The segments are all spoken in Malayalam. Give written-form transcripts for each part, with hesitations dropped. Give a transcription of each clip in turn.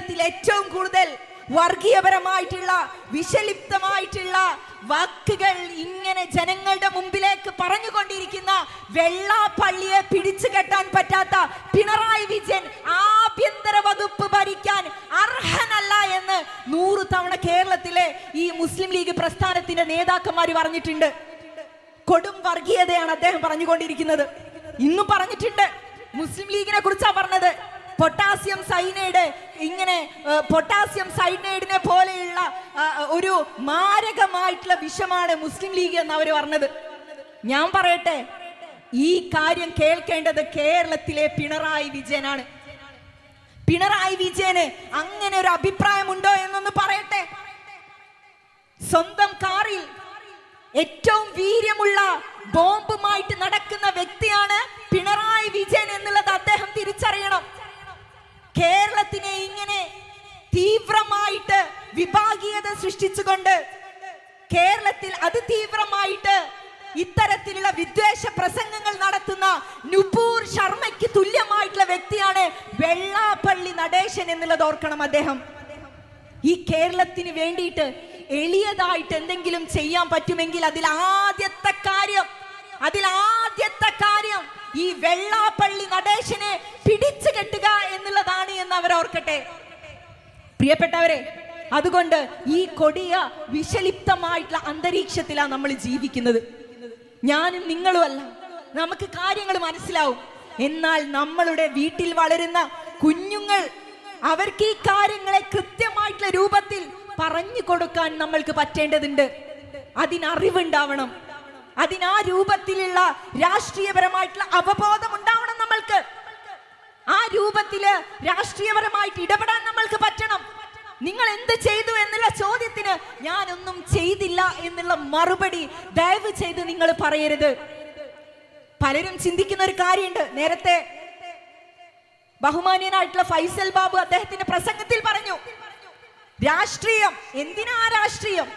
കേരളത്തിൽ ഏറ്റവും കൂടുതൽ വർഗീയപരമായിട്ടുള്ള വിഷലിപ്തമായിട്ടുള്ള വാക്കുകൾ ഇങ്ങനെ ജനങ്ങളുടെ മുമ്പിലേക്ക് പറഞ്ഞുകൊണ്ടിരിക്കുന്ന വെള്ളാപ്പള്ളിയെ പിടിച്ചു കെട്ടാൻ പറ്റാത്ത പിണറായി വിജയൻ ആഭ്യന്തര വകുപ്പ് ഭരിക്കാൻ അർഹനല്ല എന്ന് 100 തവണ കേരളത്തിലെ ഈ മുസ്ലിം ലീഗ് പ്രസ്ഥാനത്തിന്റെ നേതാക്കന്മാർ പറഞ്ഞിട്ടുണ്ട്. കൊടും വർഗീയതയാണ് അദ്ദേഹം പറഞ്ഞുകൊണ്ടിരിക്കുന്നത്. ഇന്നും പറഞ്ഞിട്ടുണ്ട്. മുസ്ലിം ലീഗിനെ കുറിച്ചാ പറഞ്ഞത്. പൊട്ടാസ്യം സൈനൈഡിനെ പോലെയുള്ള ഒരു മാരകമായിട്ടുള്ള വിഷമാണ് മുസ്ലിം ലീഗ് എന്ന് അവർ പറഞ്ഞത്. ഞാൻ പറയട്ടെ, ഈ കാര്യം കേൾക്കേണ്ടത് കേരളത്തിലെ പിണറായി വിജയനാണ്. പിണറായി വിജയന് അങ്ങനെ ഒരു അഭിപ്രായമുണ്ടോ എന്നൊന്ന് പറയട്ടെ. സ്വന്തം കാറിൽ ഏറ്റവും വീര്യമുള്ള ബോംബുമായിട്ട് നടക്കുന്ന വ്യക്തിയാണ് പിണറായി വിജയൻ എന്നുള്ളത് അദ്ദേഹം തിരിച്ചറിയണം. കേരളത്തിനെ ഇങ്ങനെ തീവ്രമായിട്ട് വിഭാഗീയത സൃഷ്ടിച്ചുകൊണ്ട് കേരളത്തിൽ അതിതീവ്രമായിട്ട് ഇത്തരത്തിലുള്ള വിദ്വേഷ പ്രസംഗങ്ങൾ നടത്തുന്ന നുപൂർ ശർമ്മയ്ക്ക് തുല്യമായിട്ടുള്ള വ്യക്തിയാണ് വെള്ളാപ്പള്ളി നടേശൻ എന്നുള്ളത് ഓർക്കണം അദ്ദേഹം. ഈ കേരളത്തിന് വേണ്ടിയിട്ട് എളിയതായിട്ട് എന്തെങ്കിലും ചെയ്യാൻ പറ്റുമെങ്കിൽ അതിൽ ആദ്യത്തെ കാര്യം ഈ വെള്ളാപ്പള്ളി നടേശനെ പിടിച്ചു കെട്ടുക എന്നുള്ളതാണ് എന്ന് അവർ ഓർക്കട്ടെ. പ്രിയപ്പെട്ടവരെ, അതുകൊണ്ട് ഈ കൊടിയ വിഷലിപ്തമായിട്ടുള്ള അന്തരീക്ഷത്തിലാണ് നമ്മൾ ജീവിക്കുന്നത്. ഞാനും നിങ്ങളും അല്ല, നമുക്ക് കാര്യങ്ങൾ മനസ്സിലാവും. എന്നാൽ നമ്മളുടെ വീട്ടിൽ വളരുന്ന കുഞ്ഞുങ്ങൾ, അവർക്ക് ഈ കാര്യങ്ങളെ കൃത്യമായിട്ടുള്ള രൂപത്തിൽ പറഞ്ഞു കൊടുക്കാൻ നമ്മൾക്ക് പറ്റേണ്ടതുണ്ട്. അതിനറിവുണ്ടാവണം. അതിനാ രൂപത്തിലുള്ള രാഷ്ട്രീയപരമായിട്ടുള്ള അവബോധം ഉണ്ടാവണം. നമ്മൾക്ക് ആ രൂപത്തില് രാഷ്ട്രീയപരമായിട്ട് ഇടപെടാൻ നമ്മൾക്ക് പറ്റണം. നിങ്ങൾ എന്ത് ചെയ്തു എന്നുള്ള ചോദ്യത്തിന് ഞാനൊന്നും ചെയ്തില്ല എന്നുള്ള മറുപടി ദയവ് ചെയ്ത് നിങ്ങൾ പറയരുത്. പലരും ചിന്തിക്കുന്ന ഒരു കാര്യമുണ്ട്. നേരത്തെ ബഹുമാന്യനായിട്ടുള്ള ഫൈസൽ ബാബു അദ്ദേഹത്തിന്റെ പ്രസംഗത്തിൽ പറഞ്ഞു, രാഷ്ട്രീയം എന്തിനാ? രാഷ്ട്രീയം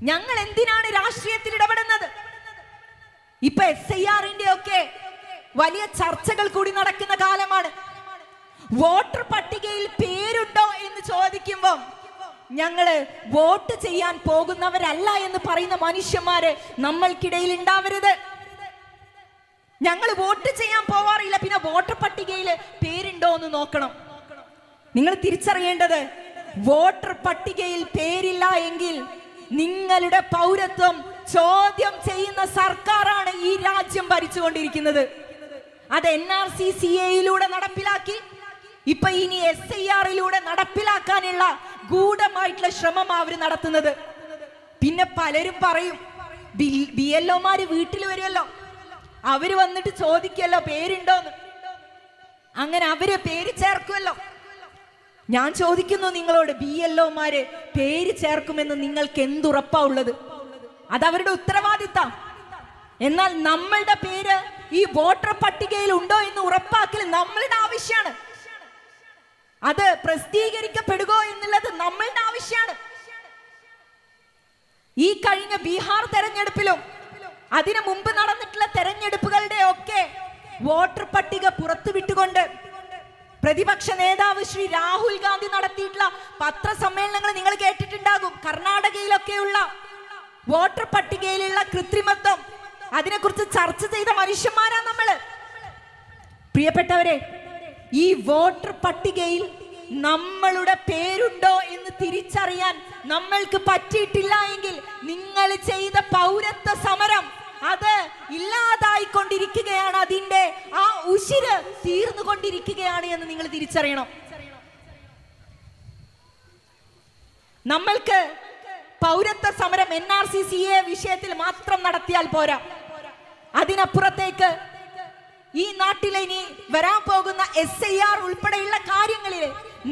ഞങ്ങൾ എന്തിനാണ് രാഷ്ട്രീയത്തിൽ ഇടപെടുന്നത്? ഇപ്പൊ SIRന്റെ ഒക്കെ വലിയ ചർച്ചകൾ കൂടി നടക്കുന്ന കാലമാണ്. വോട്ടർ പട്ടികയിൽ പേരുണ്ടോ എന്ന് ചോദിക്കുമ്പോൾ ഞങ്ങള് വോട്ട് ചെയ്യാൻ പോകുന്നവരല്ല എന്ന് പറയുന്ന മനുഷ്യന്മാര് നമ്മൾക്കിടയിൽ ഉണ്ടാവരുത്. ഞങ്ങൾ വോട്ട് ചെയ്യാൻ പോവാറില്ല, പിന്നെ വോട്ടർ പട്ടികയിൽ പേരുണ്ടോ എന്ന് നോക്കണം. നിങ്ങൾ തിരിച്ചറിയേണ്ടത്, വോട്ടർ പട്ടികയിൽ പേരില്ല എങ്കിൽ നിങ്ങളുടെ പൗരത്വം ചോദ്യം ചെയ്യുന്ന സർക്കാരാണ് ഈ രാജ്യം ഭരിച്ചുകൊണ്ടിരിക്കുന്നത്. അത് NRC CA നടപ്പിലാക്കി, ഇപ്പൊ ഇനി SIRലൂടെ നടപ്പിലാക്കാനുള്ള ഗൂഢമായിട്ടുള്ള ശ്രമം അവർ നടത്തുന്നത്. പിന്നെ പലരും പറയും, BLOമാര് വീട്ടിൽ വരുമല്ലോ, അവര് വന്നിട്ട് ചോദിക്കല്ലോ പേരുണ്ടോന്ന്. അങ്ങനെ അവര് പേര് ചേർക്കുമല്ലോ. ഞാൻ ചോദിക്കുന്നു നിങ്ങളോട്, BLOമാര് പേര് ചേർക്കുമെന്ന് നിങ്ങൾക്ക് എന്തുറപ്പാ ഉള്ളത്? അതവരുടെ ഉത്തരവാദിത്തം. എന്നാൽ നമ്മളുടെ പേര് ഈ വോട്ടർ പട്ടികയിൽ ഉണ്ടോ എന്ന് ഉറപ്പാക്കൽ നമ്മളുടെ ആവശ്യമാണ്. അത് പ്രസിദ്ധീകരിക്കപ്പെടുകയോ എന്നുള്ളത് നമ്മളുടെ ആവശ്യമാണ്. ഈ കഴിഞ്ഞ ബീഹാർ തെരഞ്ഞെടുപ്പിലും അതിനു മുമ്പ് നടന്നിട്ടുള്ള തെരഞ്ഞെടുപ്പുകളുടെ ഒക്കെ വോട്ടർ പട്ടിക പുറത്തുവിട്ടുകൊണ്ട് പ്രതിപക്ഷ നേതാവ് ശ്രീ രാഹുൽ ഗാന്ധി നടത്തിയിട്ടുള്ള പത്രസമ്മേളനങ്ങൾ നിങ്ങൾ കേട്ടിട്ടുണ്ടാകും. കർണാടകയിലൊക്കെയുള്ള വോട്ടർ പട്ടികയിലുള്ള കൃത്രിമത്വം, അതിനെക്കുറിച്ച് ചർച്ച ചെയ്ത മനുഷ്യന്മാരാ നമ്മള്. പ്രിയപ്പെട്ടവരെ, ഈ വോട്ടർ പട്ടികയിൽ നമ്മളുടെ പേരുണ്ടോ എന്ന് തിരിച്ചറിയാൻ നമ്മൾക്ക് പറ്റിയിട്ടില്ല എങ്കിൽ നിങ്ങൾ ചെയ്ത പൗരത്വ സമരം അത് ഇല്ലാതായിക്കൊണ്ടിരിക്കുകയാണ്. അതിന്റെ ആ ഉശിര് തീർന്നുകൊണ്ടിരിക്കുകയാണ് എന്ന് നിങ്ങൾ തിരിച്ചറിയണം. നമ്മൾക്ക് പൗരത്വ സമരം NRC CA വിഷയത്തിൽ മാത്രം നടത്തിയാൽ പോരാ. അതിനപ്പുറത്തേക്ക് ഈ നാട്ടിലെ ഇനി വരാൻ പോകുന്ന SIR ഉൾപ്പെടെയുള്ള കാര്യങ്ങളിൽ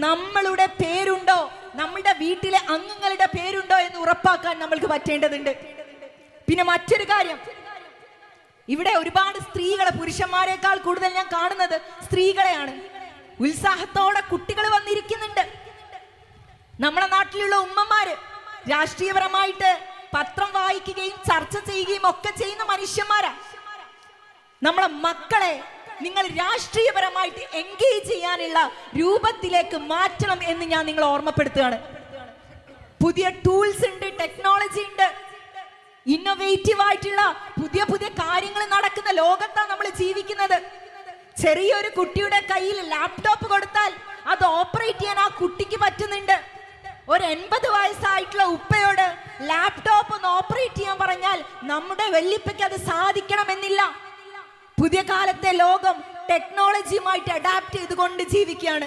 നമ്മളുടെ പേരുണ്ടോ, നമ്മുടെ വീട്ടിലെ അംഗങ്ങളുടെ പേരുണ്ടോ എന്ന് ഉറപ്പാക്കാൻ നമ്മൾക്ക് പറ്റേണ്ടതുണ്ട്. പിന്നെ മറ്റൊരു കാര്യം, ഇവിടെ ഒരുപാട് സ്ത്രീകളെ, പുരുഷന്മാരെക്കാൾ കൂടുതൽ ഞാൻ കാണുന്നത് സ്ത്രീകളെയാണ്. ഉത്സാഹത്തോടെ കുട്ടികൾ വന്നിരിക്കുന്നുണ്ട്. നമ്മുടെ നാട്ടിലുള്ള ഉമ്മമാര് രാഷ്ട്രീയപരമായിട്ട് പത്രം വായിക്കുകയും ചർച്ച ചെയ്യുകയും ഒക്കെ ചെയ്യുന്ന മനുഷ്യന്മാരാ. നമ്മളെ മക്കളെ നിങ്ങൾ രാഷ്ട്രീയപരമായിട്ട് എൻഗേജ് ചെയ്യാനുള്ള രൂപത്തിലേക്ക് മാറ്റണം എന്ന് ഞാൻ നിങ്ങളെ ഓർമ്മപ്പെടുത്തുകയാണ്. പുതിയ ടൂൾസ് ഉണ്ട്, ടെക്നോളജി ഉണ്ട്, ഇന്നോവേറ്റീവ് ആയിട്ടുള്ള പുതിയ പുതിയ കാര്യങ്ങൾ നടക്കുന്ന ലോകത്താണ് നമ്മൾ ജീവിക്കുന്നത്. ചെറിയൊരു കുട്ടിയുടെ കയ്യിൽ ലാപ്ടോപ്പ് കൊടുത്താൽ അത് ഓപ്പറേറ്റ് ചെയ്യാൻ ആ കുട്ടിക്ക് പറ്റുന്നുണ്ട്. ഒരു 80 വയസ്സായിട്ടുള്ള ഉപ്പയോട് ലാപ്ടോപ്പ് ഒന്ന് ഓപ്പറേറ്റ് ചെയ്യാൻ പറഞ്ഞാൽ നമ്മുടെ വല്യപ്പയ്ക്ക് അത് സാധിക്കണമെന്നില്ല. പുതിയ കാലത്തെ ലോകം ടെക്നോളജിയുമായിട്ട് അഡാപ്റ്റ് ചെയ്തുകൊണ്ട് ജീവിക്കുകയാണ്.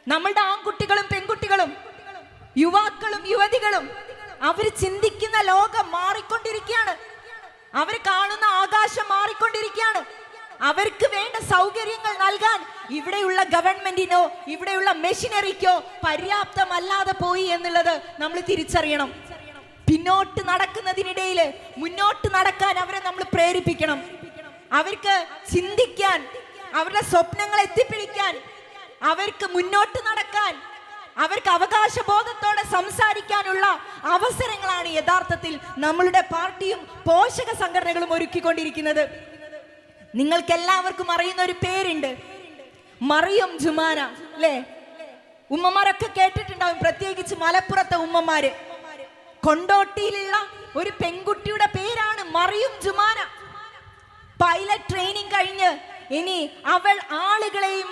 നമ്മളുടെ ആൺകുട്ടികളും പെൺകുട്ടികളും യുവാക്കളും യുവതികളും അവർ ചിന്തിക്കുന്ന ലോകം മാറിക്കൊണ്ടിരിക്കുകയാണ്. അവർ കാണുന്ന ആകാശം മാറിക്കൊണ്ടിരിക്കുകയാണ്. അവർക്ക് വേണ്ട സൗകര്യങ്ങൾ നൽകാൻ ഇവിടെയുള്ള ഗവൺമെന്റിനോ ഇവിടെയുള്ള മെഷീനറിക്കോ പര്യാപ്തമല്ലാതെ പോയി എന്നുള്ളത് നമ്മൾ തിരിച്ചറിയണം. പിന്നോട്ട് നടക്കുന്നതിനിടയിൽ മുന്നോട്ട് നടക്കാൻ അവരെ നമ്മൾ പ്രേരിപ്പിക്കണം. അവർക്ക് ചിന്തിക്കാൻ, അവരുടെ സ്വപ്നങ്ങൾ എത്തിപ്പിടിക്കാൻ, അവർക്ക് മുന്നോട്ട് നടക്കാൻ, അവർക്ക് അവകാശബോധത്തോടെ സംസാരിക്കാനുള്ള അവസരങ്ങളാണ് യഥാർത്ഥത്തിൽ നമ്മളുടെ പാർട്ടിയും പോഷക സംഘടനകളും ഒരുക്കിക്കൊണ്ടിരിക്കുന്നത്. നിങ്ങൾക്ക് എല്ലാവർക്കും അറിയുന്ന ഒരു പേരുണ്ട്, മറിയം ജുമാന, അല്ലേ? ഉമ്മമാരൊക്കെ കേട്ടിട്ടുണ്ടാവും, പ്രത്യേകിച്ച് മലപ്പുറത്തെ ഉമ്മമാര്. കൊണ്ടോട്ടിയിലുള്ള ഒരു പെൺകുട്ടിയുടെ പേരാണ് മറിയം ജുമാന. പൈലറ്റ് ട്രെയിനിങ് കഴിഞ്ഞ് ഇനി അവൾ ആളുകളെയും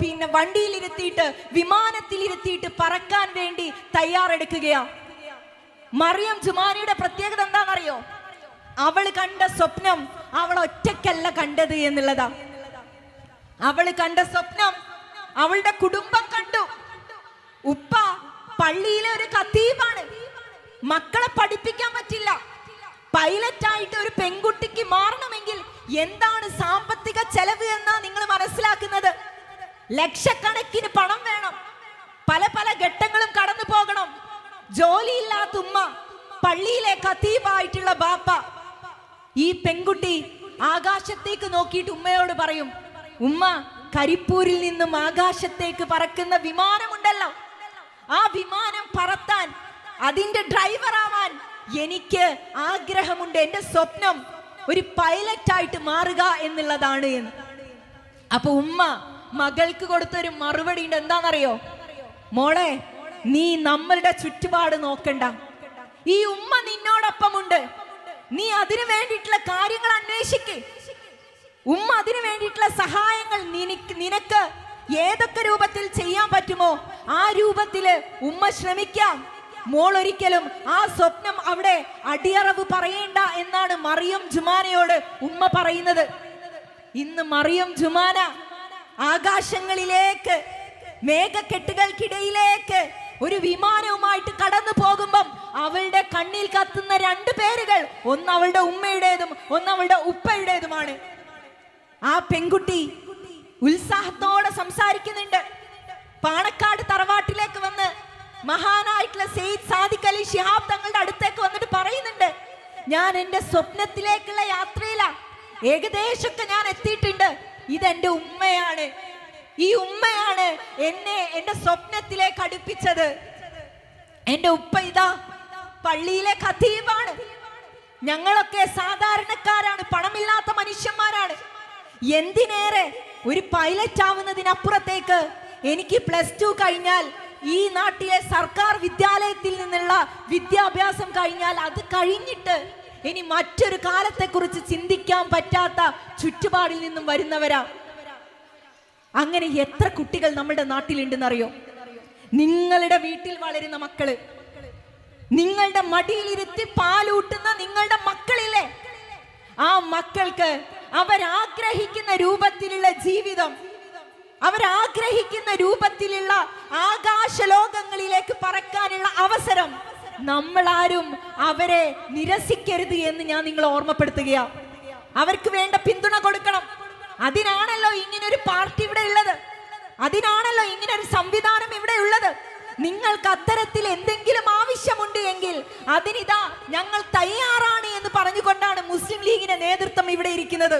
പിന്നെ വണ്ടിയിലിരുത്തിയിട്ട് വിമാനത്തിലിരുത്തിയിട്ട് പറക്കാൻ വേണ്ടി തയ്യാറെടുക്കുകയാ. മറിയം ജുമാനയുടെ പ്രത്യേകത എന്താണെന്നറിയോ? അവൾ കണ്ട സ്വപ്നം അവൾ ഒറ്റയ്ക്കല്ല കണ്ടത് എന്നുള്ളതാ. അവൾ കണ്ട സ്വപ്നം അവളുടെ കുടുംബം കണ്ടു. ഉപ്പ പള്ളിയിലെ ഒരു ഖതീബാണ്, മക്കളെ പഠിപ്പിക്കാൻ പറ്റില്ല. പൈലറ്റ് ആയിട്ട് ഒരു പെൺകുട്ടിക്ക് മാറണമെങ്കിൽ എന്താണ് സാമ്പത്തിക ചെലവ് എന്നാ നിങ്ങൾ മനസ്സിലാക്കുന്നത്? ലക്ഷക്കണക്കിന് പണം വേണം, പല പല ഘട്ടങ്ങളും കടന്നു പോകണം. ജോലിയില്ലാത്ത ഉമ്മ, പള്ളിയിലെ ഖതീബായിട്ടുള്ള ബാപ്പ. ഈ പെൺകുട്ടി ആകാശത്തേക്ക് നോക്കിയിട്ട് ഉമ്മയോട് പറയും, ഉമ്മ, കരിപ്പൂരിൽ നിന്നും ആകാശത്തേക്ക് പറക്കുന്ന വിമാനമുണ്ടല്ലോ, ആ വിമാനം പറത്താൻ, അതിന്റെ ഡ്രൈവർ ആവാൻ എനിക്ക് ആഗ്രഹമുണ്ട്. എന്റെ സ്വപ്നം ഒരു പൈലറ്റ് ആയിട്ട് മാറുക എന്നുള്ളതാണ് എന്ന്. അപ്പൊ ഉമ്മ മകൾക്ക് കൊടുത്തൊരു മറുപടി ഉണ്ട്. എന്താണെന്നറിയോ? മോളെ, നീ നമ്മളുടെ ചുറ്റുപാട് നോക്കണ്ട, ഈ ഉമ്മ നിന്നോടൊപ്പമുണ്ട്. നീ അതിനു വേണ്ടിയിട്ടുള്ള കാര്യങ്ങൾ അന്വേഷിക്ക്. ഉമ്മ അതിനു വേണ്ടിയിട്ടുള്ള സഹായങ്ങൾ നിനക്ക് ഏതൊക്കെ രൂപത്തിൽ ചെയ്യാൻ പറ്റുമോ ആ രൂപത്തില് ഉമ്മ ശ്രമിക്കാം. മോൾ ഒരിക്കലും ആ സ്വപ്നം അവിടെ അടിയറവ് പറയേണ്ട എന്നാണ് മറിയം ജുമാനയോട് ഉമ്മ പറയുന്നത്. ഇന്ന് മറിയം ജുമാന ആകാശങ്ങളിലേക്ക്, മേഘക്കെട്ടുകൾക്കിടയിലേക്ക് ഒരു വിമാനവുമായിട്ട് കടന്നു പോകുമ്പം അവളുടെ കണ്ണിൽ കത്തുന്ന 2 പേരുകൾ, ഒന്ന് അവളുടെ ഉമ്മയുടേതും ഒന്ന് അവളുടെ ഉപ്പയുടേതുമാണ്. ആ പെൺകുട്ടി ഉത്സാഹത്തോടെ സംസാരിക്കുന്നുണ്ട്. പാണക്കാട് തറവാട്ടിലേക്ക് വന്ന് മഹാനായിട്ടുള്ള സെയ്ദ് സാദിഖ് അലി ശിഹാബ് തങ്ങളുടെ അടുത്തേക്ക് വന്നിട്ട് പറയുന്നുണ്ട്, ഞാൻ എൻ്റെ സ്വപ്നത്തിലേക്കുള്ള യാത്രയിലാ, ഏകദേശമൊക്കെ ഞാൻ എത്തിയിട്ടുണ്ട്. ഇതെന്റെ ഉമ്മയാണ്, ഈ ഉമ്മയാണ് എന്നെ എൻ്റെ സ്വപ്നത്തിലേക്ക് അടുപ്പിച്ചത്. എൻ്റെ ഉപ്പ ഇതാ പള്ളിയിലെ ഖതീബാണ്. ഞങ്ങളൊക്കെ സാധാരണക്കാരാണ്, പണമില്ലാത്ത മനുഷ്യന്മാരാണ്. എന്തിനേറെ ഒരു പൈലറ്റ് ആവുന്നതിനപ്പുറത്തേക്ക് എനിക്ക് +2 കഴിഞ്ഞാൽ ഈ നാട്ടിലെ സർക്കാർ വിദ്യാലയത്തിൽ നിന്നുള്ള വിദ്യാഭ്യാസം കഴിഞ്ഞാൽ അത് കഴിഞ്ഞിട്ട് ഇനി മറ്റൊരു കാലത്തെക്കുറിച്ച് ചിന്തിക്കാൻ പറ്റാത്ത ചുറ്റുപാടിൽ നിന്നും വരുന്നവരാ. അങ്ങനെ എത്ര കുട്ടികൾ നമ്മുടെ നാട്ടിലുണ്ടെന്നറിയോ? നിങ്ങളുടെ വീട്ടിൽ വളരുന്ന മക്കള്, നിങ്ങളുടെ മടിയിലിരുത്തി പാലൂട്ടുന്ന നിങ്ങളുടെ മക്കളില്ലേ, ആ മക്കൾക്ക് അവരാഗ്രഹിക്കുന്ന രൂപത്തിലുള്ള ജീവിതം, അവരാഗ്രഹിക്കുന്ന രൂപത്തിലുള്ള ആകാശലോകങ്ങളിലേക്ക് പറക്കാനുള്ള അവസരം നമ്മളാരും അവരെ നിരസിക്കരുത് എന്ന് ഞാൻ നിങ്ങളെ ഓർമ്മപ്പെടുത്തുകയാ. അവർക്ക് വേണ്ട പിന്തുണ കൊടുക്കണം. അതിനാണല്ലോ ഇങ്ങനൊരു പാർട്ടി ഇവിടെ ഉള്ളത്, അതിനാണല്ലോ ഇങ്ങനൊരു സംവിധാനം ഇവിടെ ഉള്ളത്. നിങ്ങൾക്ക് അത്തരത്തിൽ എന്തെങ്കിലും ആവശ്യമുണ്ട് എങ്കിൽ അതിനിതാ ഞങ്ങൾ തയ്യാറാണ് എന്ന് പറഞ്ഞുകൊണ്ടാണ് മുസ്ലിം ലീഗിന്റെ നേതൃത്വം ഇവിടെ ഇരിക്കുന്നത്.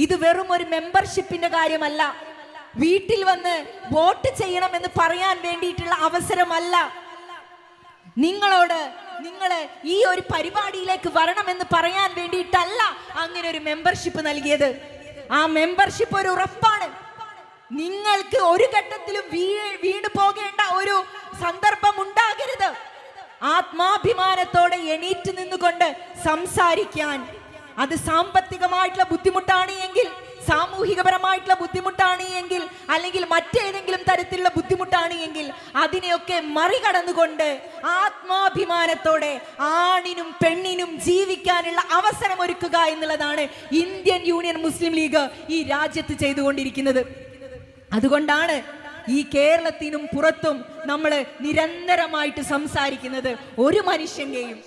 ഇത് വെറും ഒരു മെമ്പർഷിപ്പിന്റെ കാര്യമല്ല, വീട്ടിൽ വന്ന് വോട്ട് ചെയ്യണമെന്ന് പറയാൻ വേണ്ടിയിട്ടുള്ള അവസരമല്ല. നിങ്ങളോട് നിങ്ങള് ഈ ഒരു പരിപാടിയിലേക്ക് വരണമെന്ന് പറയാൻ വേണ്ടിയിട്ടല്ല അങ്ങനെ ഒരു മെമ്പർഷിപ്പ് നൽകിയത്. ആ മെമ്പർഷിപ്പ് ഒരു ഉറപ്പാണ്. നിങ്ങൾക്ക് ഒരു ഘട്ടത്തിലും വീണു പോകേണ്ട ഒരു സന്ദർഭം ഉണ്ടാകരുത്. ആത്മാഭിമാനത്തോടെ എണീറ്റ് നിന്നുകൊണ്ട് സംസാരിക്കാൻ, അത് സാമ്പത്തികമായിട്ടുള്ള ബുദ്ധിമുട്ടാണ് എങ്കിൽ, സാമൂഹികപരമായിട്ടുള്ള ബുദ്ധിമുട്ടാണ് എങ്കിൽ, അല്ലെങ്കിൽ മറ്റേതെങ്കിലും തരത്തിലുള്ള ബുദ്ധിമുട്ടാണ് എങ്കിൽ, അതിനെയൊക്കെ മറികടന്നുകൊണ്ട് ആത്മാഭിമാനത്തോടെ ആണിനും പെണ്ണിനും ജീവിക്കാനുള്ള അവസരം ഒരുക്കുക എന്നുള്ളതാണ് ഇന്ത്യൻ യൂണിയൻ മുസ്ലിം ലീഗ് ഈ രാജ്യത്ത് ചെയ്തുകൊണ്ടിരിക്കുന്നത്. അതുകൊണ്ടാണ് ഈ കേരളത്തിനും പുറത്തും നമ്മൾ നിരന്തരമായിട്ട് സംസാരിക്കുന്നത്. ഒരു മനുഷ്യന്റെയും,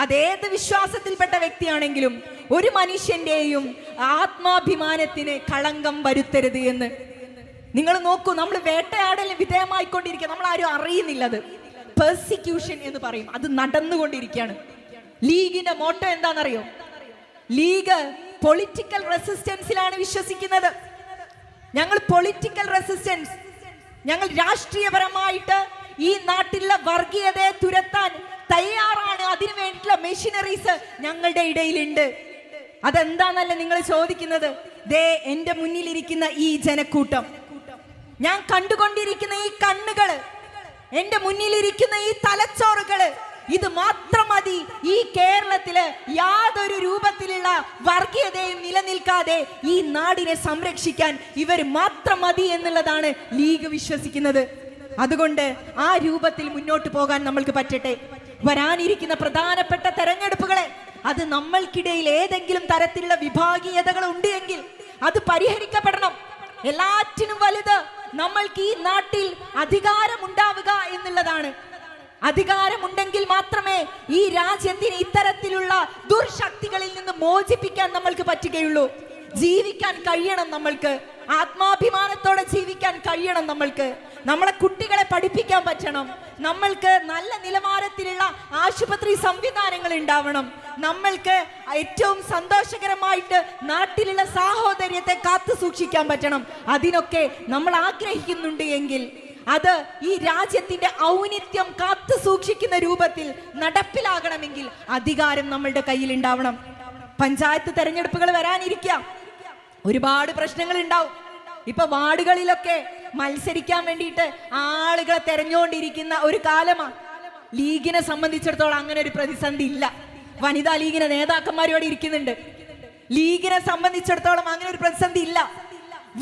അതേത് വിശ്വാസത്തിൽപ്പെട്ട വ്യക്തിയാണെങ്കിലും, ഒരു മനുഷ്യന്റെയും ആത്മാഭിമാനത്തിന് കളങ്കം വരുത്തരുത് എന്ന്. നിങ്ങൾ നോക്കൂ, നമ്മൾ വേട്ടയാടലിന് വിധേയമായിക്കൊണ്ടിരിക്കുക, നമ്മൾ ആരും അറിയുന്നില്ലത്. പെർസിക്യൂഷൻ എന്ന് പറയും, അത് നടന്നുകൊണ്ടിരിക്കുകയാണ്. ലീഗിന്റെ മോട്ടോ എന്താണെന്നറിയോ? ലീഗ് പൊളിറ്റിക്കൽ റെസിസ്റ്റൻസിലാണ് വിശ്വസിക്കുന്നത്. ഞങ്ങൾ പൊളിറ്റിക്കൽ റെസിസ്റ്റൻസ്, ഞങ്ങൾ രാഷ്ട്രീയപരമായിട്ട് ഈ നാട്ടിലെ വർഗീയതയെ തുരത്താൻ തയ്യാറാണ്. അതിനു വേണ്ടിയിട്ടുള്ള മെഷീനറീസ് ഞങ്ങളുടെ ഇടയിലുണ്ട്. അതെന്താന്നല്ലേ നിങ്ങൾ ചോദിക്കുന്നത്? ദേ എന്റെ മുന്നിലിരിക്കുന്ന ഈ ജനക്കൂട്ടം, ഞാൻ കണ്ടുകൊണ്ടിരിക്കുന്ന ഈ കണ്ണുകള്, എന്റെ മുന്നിലിരിക്കുന്ന ഈ തലച്ചോറുകള്, ഇത് മാത്രം മതി ഈ കേരളത്തില് യാതൊരു രൂപത്തിലുള്ള വർഗീയതയും നിലനിൽക്കാതെ ഈ നാടിനെ സംരക്ഷിക്കാൻ. ഇവർ മാത്രം മതി എന്നുള്ളതാണ് ലീഗ് വിശ്വസിക്കുന്നത്. അതുകൊണ്ട് ആ രൂപത്തിൽ മുന്നോട്ട് പോകാൻ നമ്മൾക്ക് പറ്റട്ടെ. വരാനിരിക്കുന്ന പ്രധാനപ്പെട്ട തെരഞ്ഞെടുപ്പുകളെ, അത് നമ്മൾക്കിടയിൽ ഏതെങ്കിലും തരത്തിലുള്ള വിഭാഗീയതകൾ ഉണ്ട് എങ്കിൽ അത് പരിഹരിക്കപ്പെടണം. എല്ലാറ്റിനും വലുത് നമ്മൾക്ക് ഈ നാട്ടിൽ അധികാരമുണ്ടാവുക എന്നുള്ളതാണ്. അധികാരമുണ്ടെങ്കിൽ മാത്രമേ ഈ രാജ്യത്തിന് ഇത്തരത്തിലുള്ള ദുർശക്തികളിൽ നിന്ന് മോചിപ്പിക്കാൻ നമ്മൾക്ക് പറ്റുകയുള്ളൂ. ജീവിക്കാൻ കഴിയണം നമ്മൾക്ക്, ആത്മാഭിമാനത്തോടെ ജീവിക്കാൻ കഴിയണം നമ്മൾക്ക്. നമ്മളെ കുട്ടികളെ പഠിപ്പിക്കാൻ പറ്റണം. നമ്മൾക്ക് നല്ല നിലവാരത്തിലുള്ള ആശുപത്രി സംവിധാനങ്ങൾ ഉണ്ടാവണം. നമ്മൾക്ക് ഏറ്റവും സന്തോഷകരമായിട്ട് നാട്ടിലുള്ള സാഹോദര്യത്തെ കാത്തു സൂക്ഷിക്കാൻ പറ്റണം. അതിനൊക്കെ നമ്മൾ ആഗ്രഹിക്കുന്നുണ്ട് എങ്കിൽ അത് ഈ രാജ്യത്തിന്റെ ഔന്നിത്യം കാത്തു സൂക്ഷിക്കുന്ന രൂപത്തിൽ നടപ്പിലാകണമെങ്കിൽ അധികാരം നമ്മളുടെ കയ്യിൽ ഉണ്ടാവണം. പഞ്ചായത്ത് തെരഞ്ഞെടുപ്പുകൾ വരാനിരിക്കുക, ഒരുപാട് പ്രശ്നങ്ങൾ ഉണ്ടാവും. ഇപ്പൊ വാർഡുകളിലൊക്കെ മത്സരിക്കാൻ വേണ്ടിയിട്ട് ആളുകളെ തെരഞ്ഞുകൊണ്ടിരിക്കുന്ന ഒരു കാലമാണ്. ലീഗിനെ സംബന്ധിച്ചിടത്തോളം അങ്ങനെ ഒരു പ്രതിസന്ധി ഇല്ല. വനിതാ ലീഗിന്റെ നേതാക്കന്മാരോട് ഇരിക്കുന്നുണ്ട്. ലീഗിനെ സംബന്ധിച്ചിടത്തോളം അങ്ങനെ ഒരു പ്രതിസന്ധി ഇല്ല.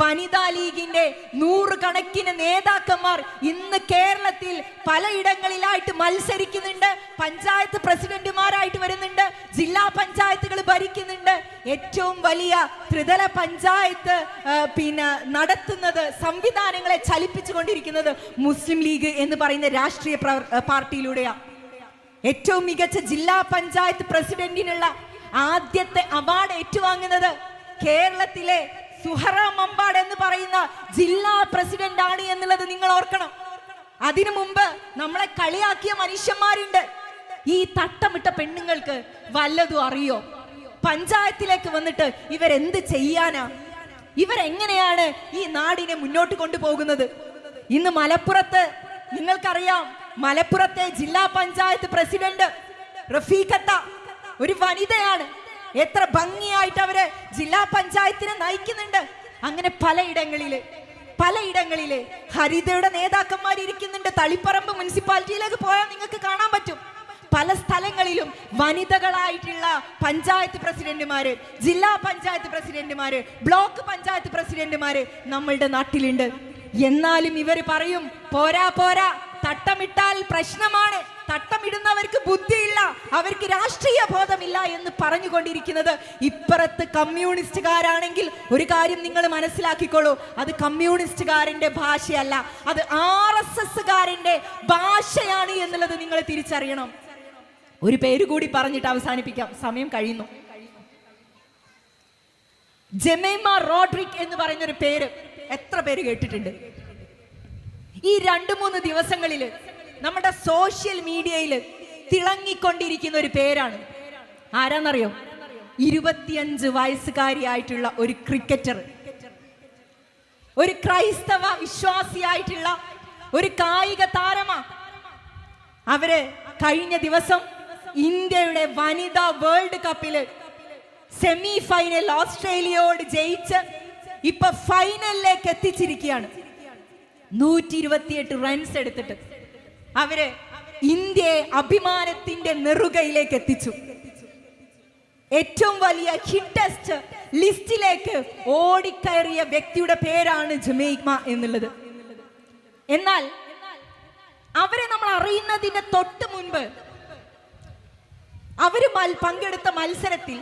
വനിതാ ലീഗിന്റെ 100 കണക്കിന് നേതാക്കന്മാർ ഇന്ന് കേരളത്തിൽ പലയിടങ്ങളിലായിട്ട് മത്സരിക്കുന്നുണ്ട്. പഞ്ചായത്ത് പ്രസിഡന്റുമാരായിട്ട് വരുന്നുണ്ട്, ജില്ലാ പഞ്ചായത്തുകൾ ഭരിക്കുന്നുണ്ട്. ഏറ്റവും വലിയ ത്രിതല പഞ്ചായത്ത് നടത്തുന്നത്, സംവിധാനങ്ങളെ ചലിപ്പിച്ചു കൊണ്ടിരിക്കുന്നത് മുസ്ലിം ലീഗ് എന്ന് പറയുന്ന രാഷ്ട്രീയ പാർട്ടിയിലൂടെയാണ്. ഏറ്റവും മികച്ച ജില്ലാ പഞ്ചായത്ത് പ്രസിഡന്റിനുള്ള ആദ്യത്തെ അവാർഡ് ഏറ്റുവാങ്ങുന്നത് കേരളത്തിലെ സുഹറ മമ്പാട് എന്ന് പറയുന്ന ജില്ലാ പ്രസിഡന്റ് ആണ് എന്നുള്ളത് നിങ്ങൾ ഓർക്കണം. അതിനു മുമ്പ് നമ്മളെ കളിയാക്കിയ മനുഷ്യന്മാരുണ്ട്. ഈ തട്ടമിട്ട പെണ്ണുങ്ങൾക്ക് വല്ലതും അറിയോ? പഞ്ചായത്തിലേക്ക് വന്നിട്ട് ഇവരെന്ത് ചെയ്യാനാ? ഇവരെങ്ങനെയാണ് ഈ നാടിനെ മുന്നോട്ട് കൊണ്ടുപോകുന്നത്? ഇന്ന് മലപ്പുറത്ത് നിങ്ങൾക്കറിയാം, മലപ്പുറത്തെ ജില്ലാ പഞ്ചായത്ത് പ്രസിഡന്റ് റഫീഖത്ത ഒരു വനിതയാണ്. എത്ര ഭംഗിയായിട്ട് അവര് ജില്ലാ പഞ്ചായത്തിനെ നയിക്കുന്നുണ്ട്. അങ്ങനെ പലയിടങ്ങളില് ഹരിതയുടെ നേതാക്കന്മാർ ഇരിക്കുന്നുണ്ട്. തളിപ്പറമ്പ് മുനിസിപ്പാലിറ്റിയിലേക്ക് പോയാൽ നിങ്ങൾക്ക് കാണാൻ പറ്റും. പല സ്ഥലങ്ങളിലും വനിതകളായിട്ടുള്ള പഞ്ചായത്ത് പ്രസിഡന്റുമാര്, ജില്ലാ പഞ്ചായത്ത് പ്രസിഡന്റുമാര്, ബ്ലോക്ക് പഞ്ചായത്ത് പ്രസിഡന്റുമാര് നമ്മളുടെ നാട്ടിലുണ്ട്. എന്നാലും ഇവര് പറയും, പോരാ, തട്ടമിട്ടാൽ പ്രശ്നമാണ്, തട്ടമിടുന്നവർക്ക് ബുദ്ധിയില്ല, അവർക്ക് രാഷ്ട്രീയ ബോധമില്ല എന്ന് പറഞ്ഞുകൊണ്ടിരിക്കുന്നത് ഇപ്പുറത്ത് കമ്മ്യൂണിസ്റ്റുകാരാണെങ്കിൽ ഒരു കാര്യം നിങ്ങൾ മനസ്സിലാക്കിക്കോളൂ, അത് കമ്മ്യൂണിസ്റ്റുകാരന്റെ ഭാഷയല്ല, അത് RSSകാരന്റെ ഭാഷയാണ് എന്നുള്ളത് നിങ്ങൾ തിരിച്ചറിയണം. ഒരു പേര് കൂടി പറഞ്ഞിട്ട് അവസാനിപ്പിക്കാം, സമയം കഴിയുന്നു. ജെമൈമ റോഡ്രിക് എന്ന് പറയുന്നൊരു പേര് എത്ര പേര് കേട്ടിട്ടുണ്ട്? ഈ 2-3 ദിവസങ്ങളില് നമ്മുടെ സോഷ്യൽ മീഡിയയിൽ തിളങ്ങിക്കൊണ്ടിരിക്കുന്ന ഒരു പേരാണ്. ആരാന്നറിയോ? 25 വയസ്സുകാരിയായിട്ടുള്ള ഒരു ക്രിക്കറ്റർ, ഒരു ക്രൈസ്തവ വിശ്വാസിയായിട്ടുള്ള ഒരു കായിക താരമാ. അവര് കഴിഞ്ഞ ദിവസം ഇന്ത്യയുടെ വനിതാ വേൾഡ് കപ്പില് സെമി ഫൈനൽ ഓസ്ട്രേലിയയോട് ജയിച്ച് ഇപ്പൊ ഫൈനലിലേക്ക് എത്തിച്ചിരിക്കുകയാണ്. 128 റൺസ് എടുത്തിട്ട് അവര് ഇന്ത്യയെ അഭിമാനത്തിന്റെ നെറുകയിലേക്ക് എത്തിച്ചു. ഏറ്റവും വലിയ ഹിറ്റസ്റ്റ് ലിസ്റ്റിലേക്ക് ഓടിക്കയറിയ വ്യക്തിയുടെ പേരാണ് ജമൈക്ക എന്നുള്ളത്. എന്നാൽ അവരെ നമ്മൾ അറിയുന്നതിന് തൊട്ട് മുൻപ് അവര് പങ്കെടുത്ത മത്സരത്തിൽ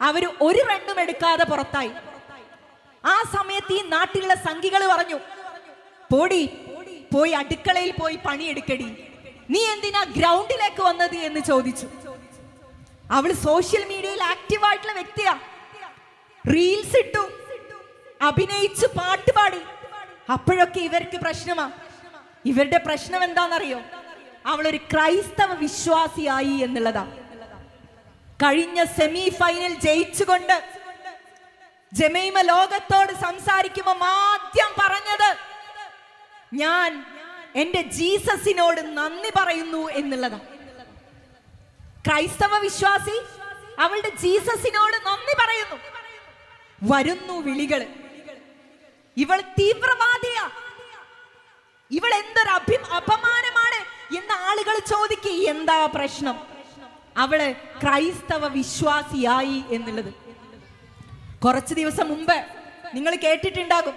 അവര് ഒരു റണ്ണും എടുക്കാതെ പുറത്തായി. ആ സമയത്ത് ഈ നാട്ടിലുള്ള സംഘികൾ പറഞ്ഞു, പോയി അടുക്കളയിൽ പോയി പണിയെടുക്കടി, നീ എന്തിനാ ഗ്രൗണ്ടിലേക്ക് വന്നത് എന്ന് ചോദിച്ചു. അവള് സോഷ്യൽ മീഡിയയിൽ ആക്റ്റീവ് ആയിട്ടുള്ള വ്യക്തിയാ. റീൽസ് ഇട്ടു, അഭിനയിച്ചു, പാട്ടുപാടി. അപ്പോഴൊക്കെ ഇവർക്ക് പ്രശ്നമാ. ഇവരുടെ പ്രശ്നം എന്താണെന്നറിയോ? അവളൊരു ക്രൈസ്തവ വിശ്വാസിയായി എന്നുള്ളതാ. കഴിഞ്ഞ സെമി ഫൈനൽ ജയിച്ചുകൊണ്ട് ജമൈമ ലോകത്തോട് സംസാരിക്കുമ്പോൾ ആദ്യം പറഞ്ഞത്, ഞാൻ എന്റെ ജീസസിനോട് നന്ദി പറയുന്നു എന്നുള്ളതാണ്. ക്രൈസ്തവ വിശ്വാസി അവളുടെ ജീസസിനോട് നന്ദി പറയുന്നു. വരുന്നു വിളികള്. ഇവൾ തീവ്രവാദിയാ, ഇവൾ എന്തൊരു അപമാനമാണ് എന്ന് ആളുകൾ ചോദിക്കുക. എന്താ പ്രശ്നം? അവള് ക്രൈസ്തവ വിശ്വാസിയായി എന്നുള്ളത്. കുറച്ചു ദിവസം മുമ്പ് നിങ്ങൾ കേട്ടിട്ടുണ്ടാകും,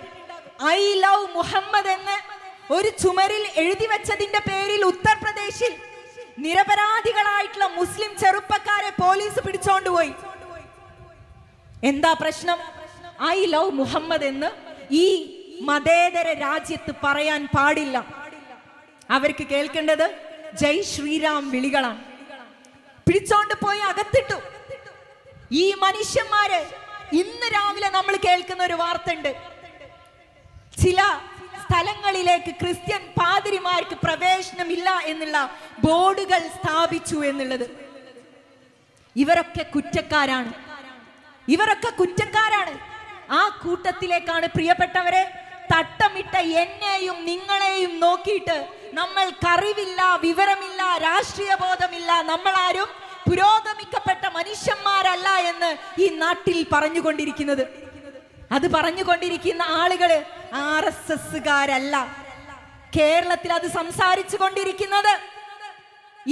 ഐ ലവ് മുഹമ്മദ് എന്ന് ഒരു ചുമരിൽ എഴുതി വെച്ചതിന്റെ പേരിൽ ഉത്തർപ്രദേശിൽ നിരപരാധികളായിട്ടുള്ള മുസ്ലിം ചെറുപ്പക്കാരെ പോലീസ് പിടിച്ചോണ്ടുപോയി. എന്താ പ്രശ്നം? ഐ ലവ് മുഹമ്മദ് എന്ന് ഈ മതേതര രാജ്യത്ത് പറയാൻ പാടില്ല. അവർക്ക് കേൾക്കേണ്ടത് ജയ് ശ്രീറാം വിളികളാണ്. പിടിച്ചോണ്ട് പോയി അകത്തിട്ടു. ഈ മനുഷ്യന്മാര് ഇന്ന് രാവിലെ നമ്മൾ കേൾക്കുന്ന ഒരു വാർത്ത ഉണ്ട്, ചില സ്ഥലങ്ങളിലേക്ക് ക്രിസ്ത്യൻ പാതിരിമാർക്ക് പ്രവേശനമില്ല എന്നുള്ള ബോർഡുകൾ സ്ഥാപിച്ചു എന്നുള്ളത്. ഇവരൊക്കെ കുറ്റക്കാരാണ്, ഇവരൊക്കെ കുറ്റക്കാരാണ്. ആ കൂട്ടത്തിലേക്കാണ് പ്രിയപ്പെട്ടവരെ തട്ടമിട്ട എന്നെയും നിങ്ങളെയും നോക്കിയിട്ട് നമ്മൾക്കറിവില്ല, വിവരമില്ല, രാഷ്ട്രീയ ബോധമില്ല, നമ്മളാരും പുരോഗമിക്കപ്പെട്ട മനുഷ്യന്മാരല്ല എന്ന് ഈ നാട്ടിൽ പറഞ്ഞുകൊണ്ടിരിക്കുന്നത്. അത് പറഞ്ഞുകൊണ്ടിരിക്കുന്ന ആളുകള് RSSകാരല്ല. കേരളത്തിൽ അത് സംസാരിച്ചു കൊണ്ടിരിക്കുന്നത്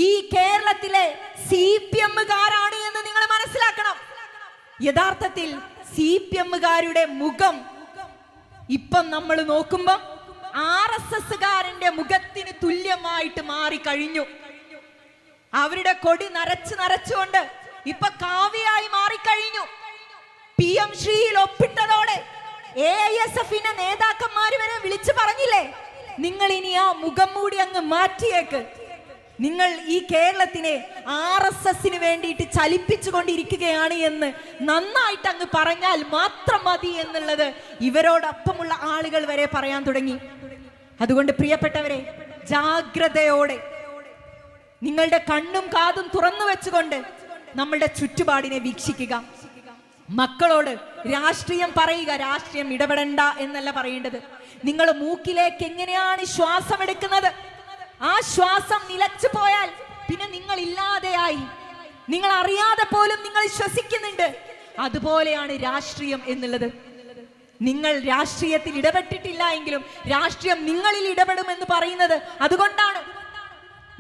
ഈ കേരളത്തിലെ CPMകാരാണ് എന്ന് നിങ്ങൾ മനസ്സിലാക്കണം. യഥാർത്ഥത്തിൽ CPMകാരുടെ മുഖം ഇപ്പം നമ്മൾ നോക്കുമ്പോ RSSകാരന്റെ മുഖത്തിന് തുല്യമായിട്ട് മാറിക്കഴിഞ്ഞു. അവരുടെ കൊടി നരച്ചുകൊണ്ട് ഇപ്പൊ കാവ്യായി മാറിക്കഴിഞ്ഞു. PM ശ്രീയിൽ ഒപ്പിട്ടതോടെ AISFന്റെ നേതാക്കന്മാര് വരെ വിളിച്ചു പറഞ്ഞില്ലേ, നിങ്ങൾ ഇനി ആ മുഖം മൂടി അങ്ങ് മാറ്റിയേക്ക്, നിങ്ങൾ ഈ കേരളത്തിനെ RSSന് വേണ്ടിയിട്ട് ചലിപ്പിച്ചുകൊണ്ടിരിക്കുകയാണ് എന്ന് നന്നായിട്ട് അങ്ങ് പറഞ്ഞാൽ മാത്രം മതി എന്നുള്ളത് ഇവരോടൊപ്പമുള്ള ആളുകൾ വരെ പറയാൻ തുടങ്ങി. അതുകൊണ്ട് പ്രിയപ്പെട്ടവരെ, ജാഗ്രതയോടെ നിങ്ങളുടെ കണ്ണും കാതും തുറന്നു വെച്ചുകൊണ്ട് നമ്മളുടെ ചുറ്റുപാടിനെ വീക്ഷിക്കുക. മക്കളോട് രാഷ്ട്രീയം പറയുക, രാഷ്ട്രീയം ഇടപെടണ്ട എന്നല്ല പറയേണ്ടത്. നിങ്ങൾ മൂക്കിലേക്ക് എങ്ങനെയാണ് ശ്വാസം എടുക്കുന്നത്, ആ ശ്വാസം നിലച്ചു പോയാൽ പിന്നെ നിങ്ങൾ ഇല്ലാതെയായി. നിങ്ങൾ അറിയാതെ പോലും നിങ്ങൾ ശ്വസിക്കുന്നുണ്ട്. അതുപോലെയാണ് രാഷ്ട്രീയം എന്നുള്ളത്. നിങ്ങൾ രാഷ്ട്രീയത്തിൽ ഇടപെട്ടിട്ടില്ല എങ്കിലും രാഷ്ട്രീയം നിങ്ങളിൽ ഇടപെടുമെന്ന് പറയുന്നത് അതുകൊണ്ടാണ്.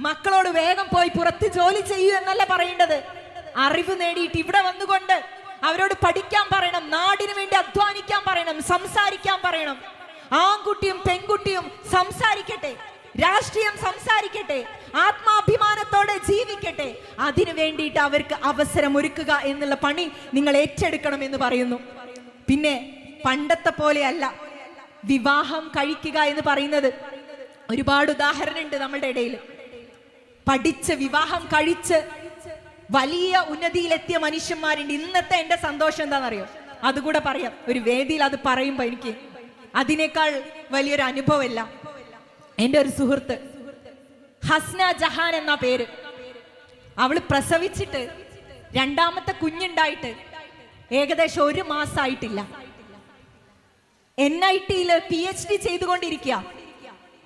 മക്കളോട് വേഗം പോയി പുറത്ത് ജോലി ചെയ്യൂ എന്നല്ല പറയേണ്ടത്. അറിവ് നേടിയിട്ട് ഇവിടെ വന്നുകൊണ്ട് അവരോട് പഠിക്കാൻ പറയണം, നാടിന് വേണ്ടി അധ്വാനിക്കാൻ പറയണം, സംസാരിക്കാൻ പറയണം. ആൺകുട്ടിയും പെൺകുട്ടിയും സംസാരിക്കട്ടെ, രാഷ്ട്രീയം സംസാരിക്കട്ടെ, ആത്മാഭിമാനത്തോടെ ജീവിക്കട്ടെ. അതിനു വേണ്ടിയിട്ട് അവർക്ക് അവസരം ഒരുക്കുക എന്നുള്ള പണി നിങ്ങൾ ഏറ്റെടുക്കണം എന്ന് പറയുന്നു. പിന്നെ പണ്ടത്തെ പോലെയല്ല വിവാഹം കഴിക്കുക എന്ന് പറയുന്നത്. ഒരുപാട് ഉദാഹരണം ഉണ്ട് നമ്മളുടെ ഇടയിൽ. പഠിച്ച് വിവാഹം കഴിച്ച് വലിയ ഉന്നതിയിലെത്തിയ മനുഷ്യന്മാരുണ്ട്. ഇന്നത്തെ എന്റെ സന്തോഷം എന്താണെന്നറിയോ? അതുകൂടെ പറയാം. ഒരു വേദിയിൽ അത് പറയുമ്പോ എനിക്ക് അതിനേക്കാൾ വലിയൊരു അനുഭവമില്ല. എൻ്റെ ഒരു സുഹൃത്ത് ഹസ്ന ജഹാൻ എന്ന പേര്. അവള് പ്രസവിച്ചിട്ട് രണ്ടാമത്തെ കുഞ്ഞുണ്ടായിട്ട് ഏകദേശം 1 മാസമായിട്ടില്ല. NITയിൽ PhD ചെയ്തുകൊണ്ടിരിക്കുക.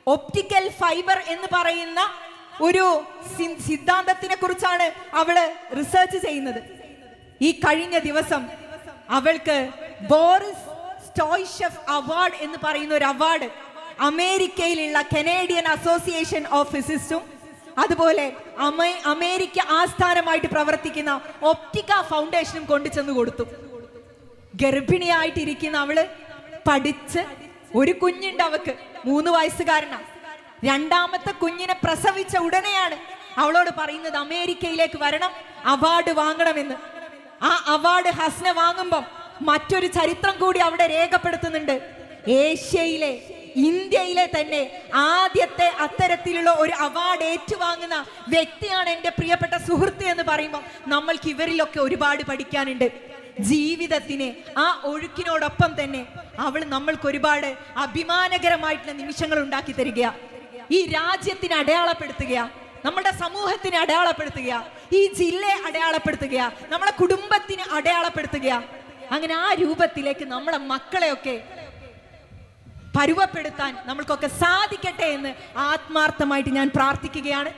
ഒപ്റ്റിക്കൽ ഫൈബർ എന്ന് പറയുന്ന ഒരു സിദ്ധാന്തത്തിനെ കുറിച്ചാണ് അവള് റിസർച്ച് ചെയ്യുന്നത്. ഈ കഴിഞ്ഞ ദിവസം അവൾക്ക് ബോറിസ് ടോയ് ഷെഫ് അവാർഡ് എന്ന് പറയുന്ന ഒരു അവാർഡ് അമേരിക്കയിലുള്ള കനേഡിയൻ അസോസിയേഷൻ ഓഫ് ഫിസിസ്റ്റും അതുപോലെ അമേരിക്ക ആസ്ഥാനമായിട്ട് പ്രവർത്തിക്കുന്ന ഒപ്റ്റിക്ക ഫൗണ്ടേഷനും കൊണ്ടുചെന്ന് കൊടുത്തു. ഗർഭിണിയായിട്ടിരിക്കുന്ന അവള് പഠിച്ച് ഒരു കുഞ്ഞുണ്ട്, അവക്ക് 3 വയസ്സുകാരനാണ്. രണ്ടാമത്തെ കുഞ്ഞിനെ പ്രസവിച്ച ഉടനെയാണ് അവളോട് പറയുന്നത് അമേരിക്കയിലേക്ക് വരണം, അവാർഡ് വാങ്ങണമെന്ന്. ആ അവാർഡ് ഹസ്ന വാങ്ങുമ്പം മറ്റൊരു ചരിത്രം കൂടി അവിടെ രേഖപ്പെടുത്തുന്നുണ്ട്. ഏഷ്യയിലെ, ഇന്ത്യയിലെ തന്നെ ആദ്യത്തെ അത്തരത്തിലുള്ള ഒരു അവാർഡ് ഏറ്റുവാങ്ങുന്ന വ്യക്തിയാണ് എൻ്റെ പ്രിയപ്പെട്ട സുഹൃത്ത് എന്ന് പറയുമ്പോൾ നമ്മൾക്ക് ഇവരിലൊക്കെ ഒരുപാട് പഠിക്കാനുണ്ട്. ജീവിതത്തിന് ആ ഒഴുക്കിനോടൊപ്പം തന്നെ അവൾ നമ്മൾക്ക് ഒരുപാട് അഭിമാനകരമായിട്ടുള്ള നിമിഷങ്ങൾ ഉണ്ടാക്കി തരിക, ഈ രാജ്യത്തിന് അടയാളപ്പെടുത്തുക, നമ്മുടെ സമൂഹത്തിന് അടയാളപ്പെടുത്തുക, ഈ ജില്ലയെ അടയാളപ്പെടുത്തുക, നമ്മുടെ കുടുംബത്തിന് അടയാളപ്പെടുത്തുക. അങ്ങനെ ആ രൂപത്തിലേക്ക് നമ്മുടെ മക്കളെയൊക്കെ പരുവപ്പെടുത്താൻ നമ്മൾക്കൊക്കെ സാധിക്കട്ടെ എന്ന് ആത്മാർത്ഥമായിട്ട് ഞാൻ പ്രാർത്ഥിക്കുകയാണ്.